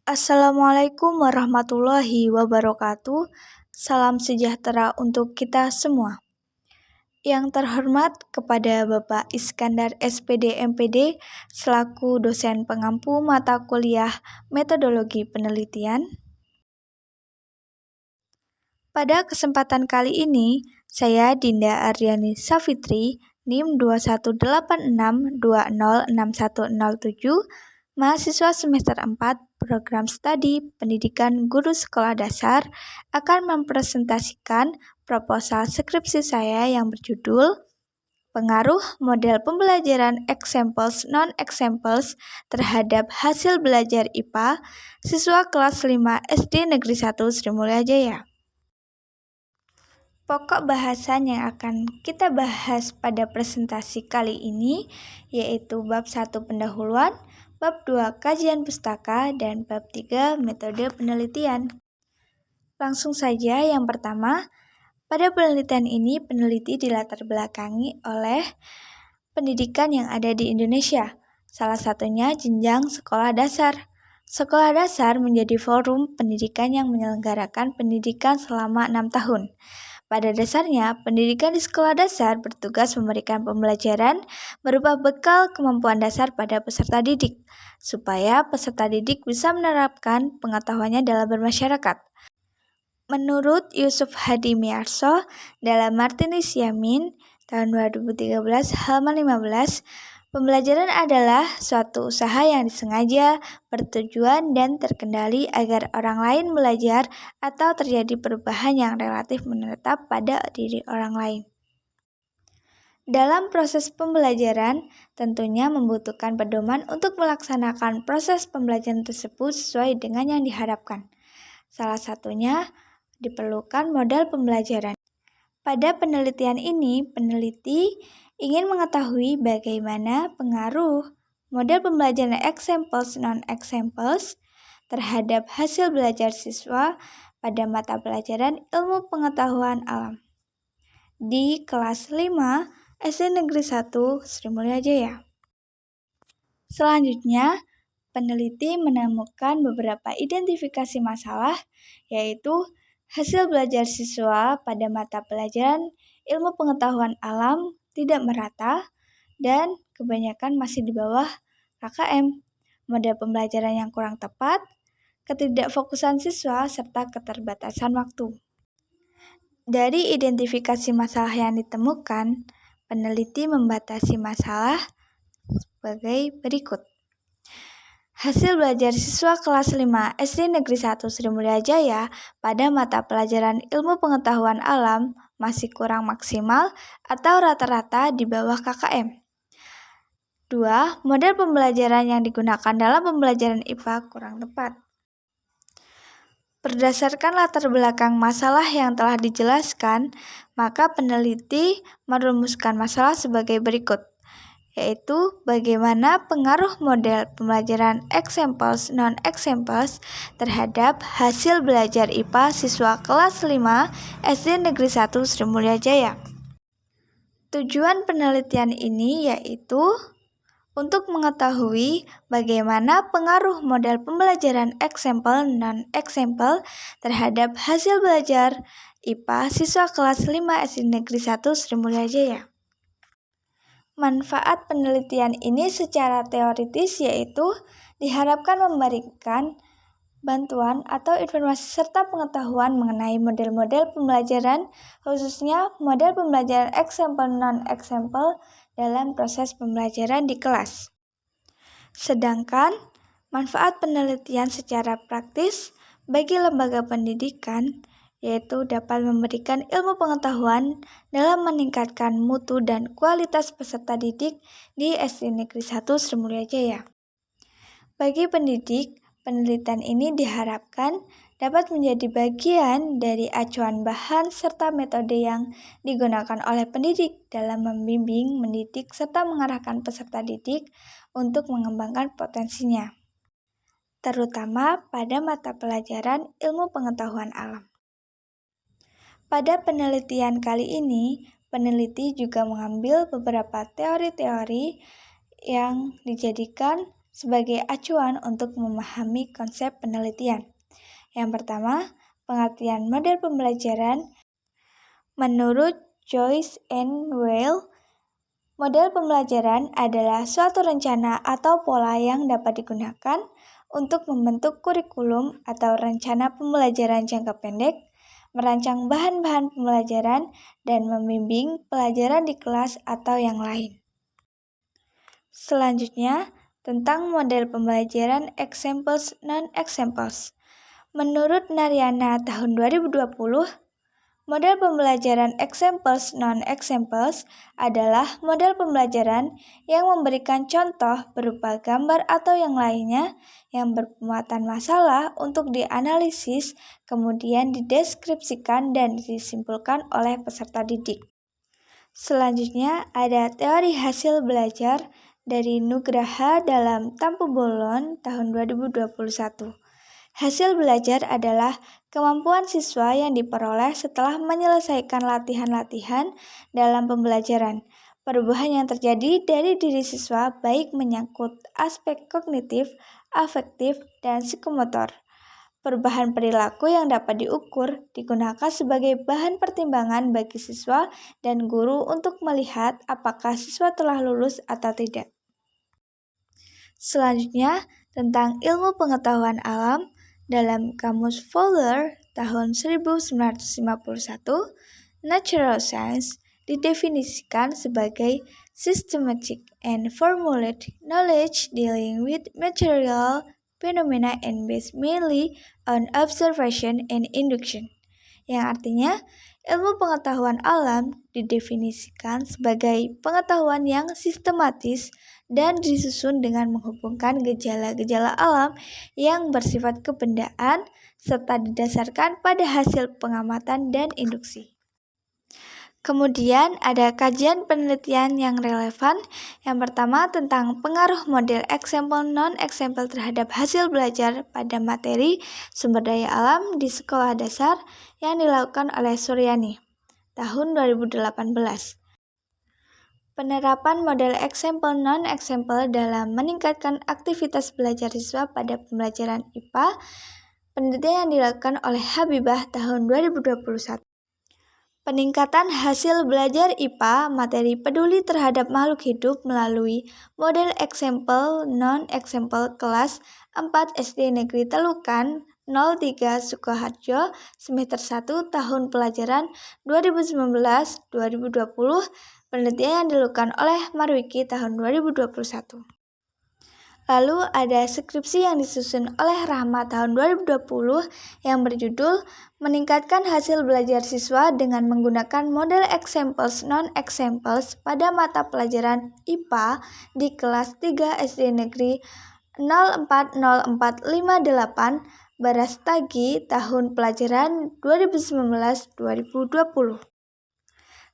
Assalamualaikum warahmatullahi wabarakatuh. Salam sejahtera untuk kita semua. Yang terhormat kepada Bapak Iskandar SPD MPD selaku dosen pengampu mata kuliah Metodologi Penelitian. Pada kesempatan kali ini, saya Dinda Aryani Safitri, NIM 2186206107, mahasiswa semester 4 Program Studi Pendidikan Guru Sekolah Dasar, akan mempresentasikan proposal skripsi saya yang berjudul Pengaruh Model Pembelajaran Examples Non-Examples terhadap hasil belajar IPA siswa kelas 5 SD Negeri 1 Sri Mulia Jaya. Pokok bahasan yang akan kita bahas pada presentasi kali ini yaitu bab 1 pendahuluan, bab 2 kajian pustaka, dan bab 3 metode penelitian. Langsung saja yang pertama, pada penelitian ini peneliti dilatar belakangi oleh pendidikan yang ada di Indonesia, salah satunya jenjang sekolah dasar. Sekolah dasar menjadi forum pendidikan yang menyelenggarakan pendidikan selama 6 tahun. Pada dasarnya, pendidikan di sekolah dasar bertugas memberikan pembelajaran berupa bekal kemampuan dasar pada peserta didik, supaya peserta didik bisa menerapkan pengetahuannya dalam bermasyarakat. Menurut Yusuf Hadi Miarso dalam Martinus Yamin tahun 2013 halaman 15, pembelajaran adalah suatu usaha yang disengaja, bertujuan, dan terkendali agar orang lain belajar atau terjadi perubahan yang relatif menetap pada diri orang lain. Dalam proses pembelajaran, tentunya membutuhkan pedoman untuk melaksanakan proses pembelajaran tersebut sesuai dengan yang diharapkan. Salah satunya diperlukan model pembelajaran. Pada penelitian ini, peneliti ingin mengetahui bagaimana pengaruh model pembelajaran examples non-examples terhadap hasil belajar siswa pada mata pelajaran ilmu pengetahuan alam di kelas 5 SD Negeri 1 Sri Mulia Jaya. Selanjutnya, peneliti menemukan beberapa identifikasi masalah, yaitu hasil belajar siswa pada mata pelajaran ilmu pengetahuan alam tidak merata dan kebanyakan masih di bawah KKM, model pembelajaran yang kurang tepat, ketidakfokusan siswa, serta keterbatasan waktu. Dari identifikasi masalah yang ditemukan, peneliti membatasi masalah sebagai berikut. Hasil belajar siswa kelas 5 SD Negeri 1 Sri Mulia Jaya pada mata pelajaran ilmu pengetahuan alam masih kurang maksimal atau rata-rata di bawah KKM. 2. Model pembelajaran yang digunakan dalam pembelajaran IPA kurang tepat. Berdasarkan latar belakang masalah yang telah dijelaskan, maka peneliti merumuskan masalah sebagai berikut, yaitu bagaimana pengaruh model pembelajaran examples non-examples terhadap hasil belajar IPA siswa kelas 5 SD Negeri 1 Sri Mulia Jaya. Tujuan penelitian ini yaitu untuk mengetahui bagaimana pengaruh model pembelajaran example non-example terhadap hasil belajar IPA siswa kelas 5 SD Negeri 1 Sri Mulia Jaya. Manfaat penelitian ini secara teoritis yaitu diharapkan memberikan bantuan atau informasi serta pengetahuan mengenai model-model pembelajaran, khususnya model pembelajaran example non-example dalam proses pembelajaran di kelas. Sedangkan manfaat penelitian secara praktis bagi lembaga pendidikan yaitu dapat memberikan ilmu pengetahuan dalam meningkatkan mutu dan kualitas peserta didik di SD Negeri 1 Sri Mulia Jaya. Bagi pendidik, penelitian ini diharapkan dapat menjadi bagian dari acuan bahan serta metode yang digunakan oleh pendidik dalam membimbing, mendidik, serta mengarahkan peserta didik untuk mengembangkan potensinya, terutama pada mata pelajaran ilmu pengetahuan alam. Pada penelitian kali ini, peneliti juga mengambil beberapa teori-teori yang dijadikan sebagai acuan untuk memahami konsep penelitian. Yang pertama, pengertian model pembelajaran. Menurut Joyce and Weil, model pembelajaran adalah suatu rencana atau pola yang dapat digunakan untuk membentuk kurikulum atau rencana pembelajaran jangka pendek, merancang bahan-bahan pembelajaran, dan membimbing pelajaran di kelas atau yang lain. Selanjutnya, tentang model pembelajaran examples non-examples. Menurut Naryana tahun 2020, model pembelajaran examples non-examples adalah model pembelajaran yang memberikan contoh berupa gambar atau yang lainnya yang bermuatan masalah untuk dianalisis, kemudian dideskripsikan dan disimpulkan oleh peserta didik. Selanjutnya ada teori hasil belajar dari Nugraha dalam Tampu Bolon tahun 2021. Hasil belajar adalah kemampuan siswa yang diperoleh setelah menyelesaikan latihan-latihan dalam pembelajaran. Perubahan yang terjadi dari diri siswa baik menyangkut aspek kognitif, afektif, dan psikomotor. Perubahan perilaku yang dapat diukur digunakan sebagai bahan pertimbangan bagi siswa dan guru untuk melihat apakah siswa telah lulus atau tidak. Selanjutnya, tentang ilmu pengetahuan alam dalam Kamus Fowler tahun 1951, Natural Science didefinisikan sebagai systematic and formulate knowledge dealing with material phenomena and based mainly on observation and induction, yang artinya ilmu pengetahuan alam didefinisikan sebagai pengetahuan yang sistematis dan disusun dengan menghubungkan gejala-gejala alam yang bersifat kebendaan serta didasarkan pada hasil pengamatan dan induksi. Kemudian ada kajian penelitian yang relevan. Yang pertama tentang pengaruh model example non-example terhadap hasil belajar pada materi sumber daya alam di sekolah dasar yang dilakukan oleh Suryani tahun 2018. Penerapan model example non-example dalam meningkatkan aktivitas belajar siswa pada pembelajaran IPA, penelitian yang dilakukan oleh Habibah tahun 2021. Peningkatan hasil belajar IPA materi peduli terhadap makhluk hidup melalui model example non-example kelas 4 SD Negeri Telukan 03 Sukoharjo semester 1 tahun pelajaran 2019-2020, penelitian yang dilakukan oleh Marwiki tahun 2021. Lalu ada skripsi yang disusun oleh Rahma tahun 2020 yang berjudul Meningkatkan Hasil Belajar Siswa dengan Menggunakan Model Examples Non-Examples pada Mata Pelajaran IPA di kelas 3 SD Negeri 040458 Barastagi tahun pelajaran 2019-2020.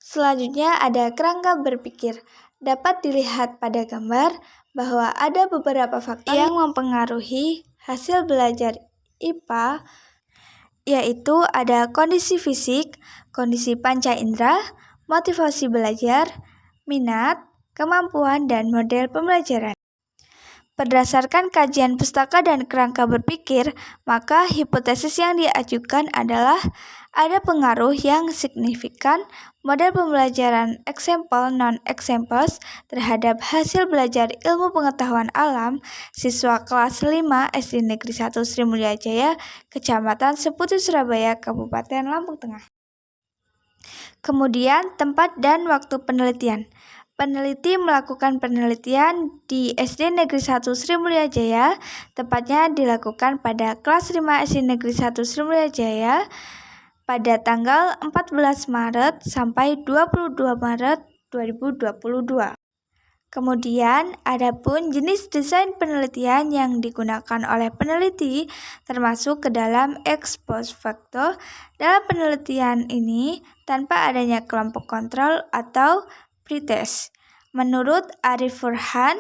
Selanjutnya ada kerangka berpikir. Dapat dilihat pada gambar bahwa ada beberapa faktor yang mempengaruhi hasil belajar IPA, yaitu ada kondisi fisik, kondisi panca indera, motivasi belajar, minat, kemampuan, dan model pembelajaran. Berdasarkan kajian pustaka dan kerangka berpikir, maka hipotesis yang diajukan adalah ada pengaruh yang signifikan model pembelajaran example non-examples terhadap hasil belajar ilmu pengetahuan alam siswa kelas 5 SD Negeri 1 Sri Mulia Jaya, Kecamatan Seputi Surabaya, Kabupaten Lampung Tengah. Kemudian tempat dan waktu penelitian. Peneliti melakukan penelitian di SD Negeri 1 Sri Mulia Jaya, tepatnya dilakukan pada kelas 5 SD Negeri 1 Sri Mulia Jaya pada tanggal 14 Maret sampai 22 Maret 2022. Kemudian, adapun jenis desain penelitian yang digunakan oleh peneliti termasuk ke dalam ex post facto. Dalam penelitian ini, tanpa adanya kelompok kontrol atau pretest. Menurut Arif Furhan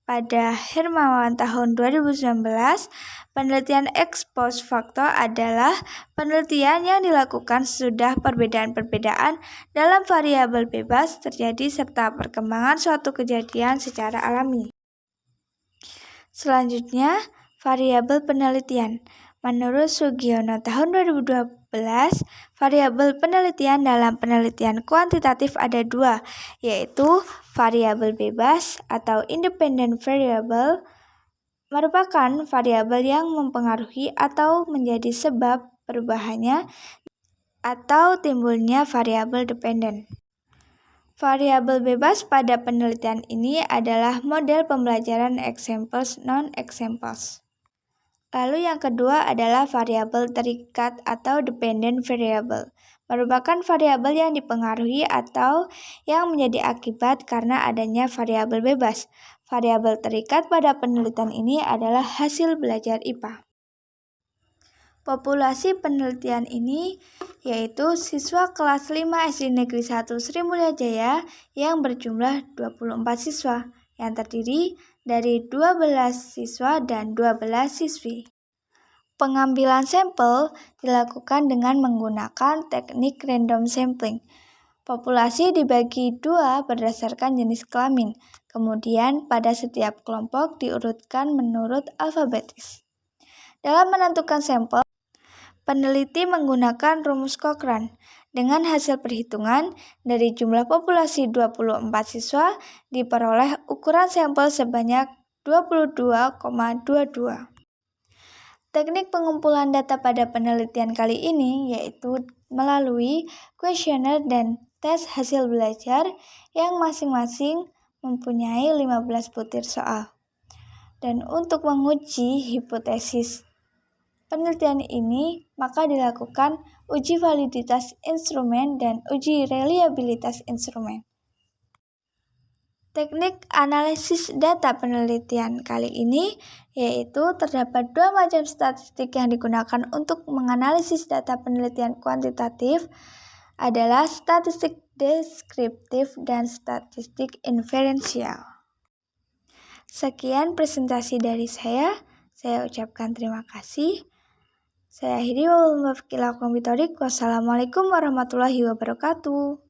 pada Hermawan tahun 2019, penelitian ex post facto adalah penelitian yang dilakukan sesudah perbedaan-perbedaan dalam variabel bebas terjadi serta perkembangan suatu kejadian secara alami. Selanjutnya, variabel penelitian. Menurut Sugiono tahun 2012, variabel penelitian dalam penelitian kuantitatif ada dua, yaitu variabel bebas atau independent variable, merupakan variabel yang mempengaruhi atau menjadi sebab perubahannya atau timbulnya variabel dependen. Variabel bebas pada penelitian ini adalah model pembelajaran examples non-examples. Lalu yang kedua adalah variabel terikat atau dependent variable, merupakan variabel yang dipengaruhi atau yang menjadi akibat karena adanya variabel bebas. Variabel terikat pada penelitian ini adalah hasil belajar IPA. Populasi penelitian ini yaitu siswa kelas 5 SD Negeri 1 Sri Mulyajaya yang berjumlah 24 siswa yang terdiri dari 12 siswa dan 12 siswi. Pengambilan sampel dilakukan dengan menggunakan teknik random sampling. Populasi dibagi dua berdasarkan jenis kelamin, kemudian pada setiap kelompok diurutkan menurut alfabetis. Dalam menentukan sampel, peneliti menggunakan rumus Cochrane. Dengan hasil perhitungan, dari jumlah populasi 24 siswa diperoleh ukuran sampel sebanyak 22,22. Teknik pengumpulan data pada penelitian kali ini yaitu melalui kuesioner dan tes hasil belajar yang masing-masing mempunyai 15 butir soal. Dan untuk menguji hipotesis penelitian ini, maka dilakukan uji validitas instrumen dan uji reliabilitas instrumen. Teknik analisis data penelitian kali ini yaitu terdapat dua macam statistik yang digunakan untuk menganalisis data penelitian kuantitatif adalah statistik deskriptif dan statistik inferensial. Sekian presentasi dari saya ucapkan terima kasih. Saya akhiri wassalamualaikum warahmatullahi wabarakatuh.